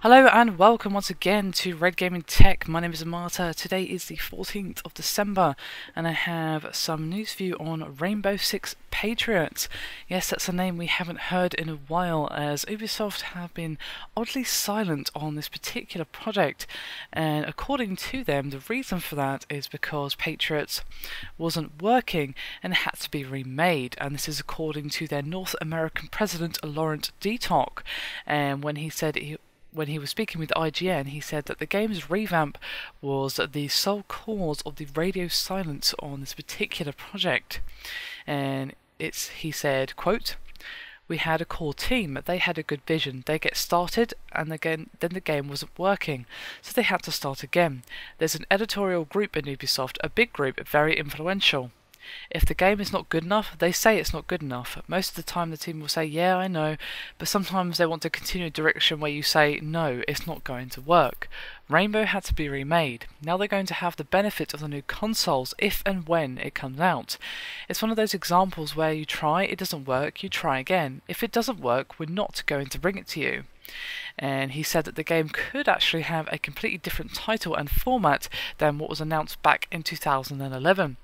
Hello and welcome once again to Red Gaming Tech. My name is Marta. Today is the 14th of December and I have some news for you on Rainbow Six Patriots. Yes, that's a name we haven't heard in a while, as Ubisoft have been oddly silent on this particular project, and according to them the reason for that is because Patriots wasn't working and had to be remade, and this is according to their North American president Laurent Detoc. And when he was speaking with IGN, he said that the game's revamp was the sole cause of the radio silence on this particular project. And he said, quote, "We had a core team, they had a good vision, they get started and then the game wasn't working, so they had to start again. There's an editorial group in Ubisoft, a big group, very influential. If the game is not good enough, they say it's not good enough. Most of the time the team will say, yeah, I know, but sometimes they want to continue a direction where you say, no, it's not going to work. Rainbow had to be remade. Now they're going to have the benefit of the new consoles if and when it comes out. It's one of those examples where you try, it doesn't work, you try again. If it doesn't work, we're not going to bring it to you." And he said that the game could actually have a completely different title and format than what was announced back in 2011.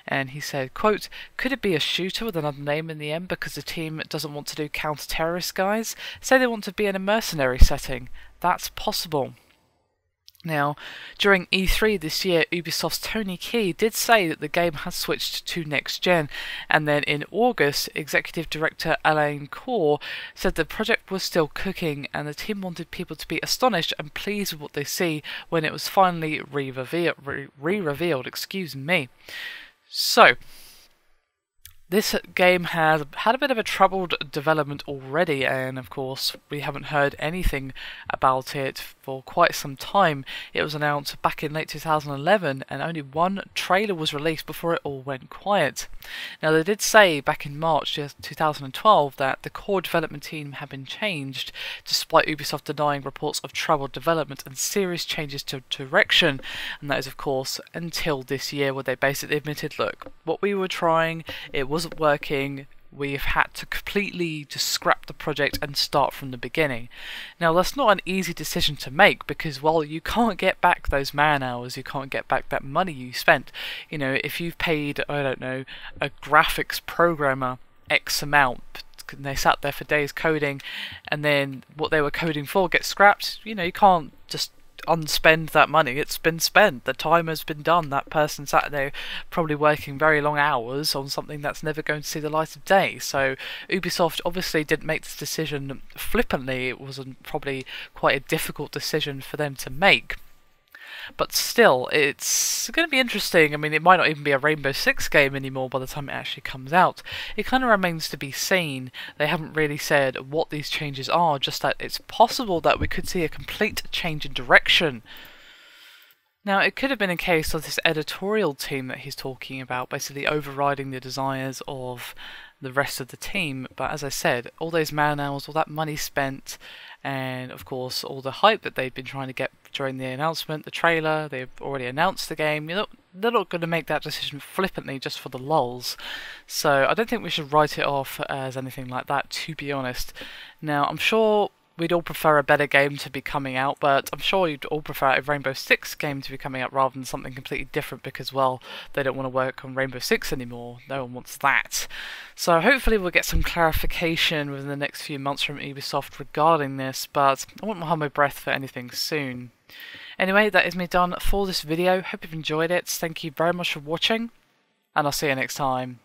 And he said, quote, "Could it be a shooter with another name in the end because the team doesn't want to do counter-terrorist guys? Say they want to be in a mercenary setting. That's possible." Now, during E3 this year, Ubisoft's Tony Key did say that the game has switched to next gen, and then in August, Executive Director Alain Cour said the project was still cooking and the team wanted people to be astonished and pleased with what they see when it was finally re-revealed. Excuse me. So, this game has had a bit of a troubled development already, and of course we haven't heard anything about it for quite some time. It was announced back in late 2011 and only one trailer was released before it all went quiet. Now they did say back in March 2012 that the core development team had been changed, despite Ubisoft denying reports of troubled development and serious changes to direction, and that is of course until this year, where they basically admitted, look, what we were trying, it wasn't working, we've had to completely just scrap the project and start from the beginning. Now that's not an easy decision to make, because while you can't get back those man hours, you can't get back that money you spent. You know, if you've paid, I don't know, a graphics programmer X amount, and they sat there for days coding, and then what they were coding for gets scrapped, you know, you can't just unspend that money. It's been spent, the time has been done. That person sat there probably working very long hours on something that's never going to see the light of day. So Ubisoft obviously didn't make this decision flippantly. It was probably quite a difficult decision for them to make. But still, it's going to be interesting. I mean, it might not even be a Rainbow Six game anymore by the time it actually comes out. It kind of remains to be seen. They haven't really said what these changes are, just that it's possible that we could see a complete change in direction. Now, it could have been a case of this editorial team that he's talking about basically overriding the desires of the rest of the team, but as I said, all those man hours, all that money spent, and of course all the hype that they've been trying to get during the announcement, the trailer, they've already announced the game, you know, they're not going to make that decision flippantly just for the lulz. So I don't think we should write it off as anything like that, to be honest. Now, I'm sure we'd all prefer a better game to be coming out, but I'm sure you'd all prefer a Rainbow Six game to be coming out rather than something completely different, because, well, they don't want to work on Rainbow Six anymore. No one wants that. So hopefully we'll get some clarification within the next few months from Ubisoft regarding this, but I wouldn't hold my breath for anything soon. Anyway, that is me done for this video. Hope you've enjoyed it. Thank you very much for watching, and I'll see you next time.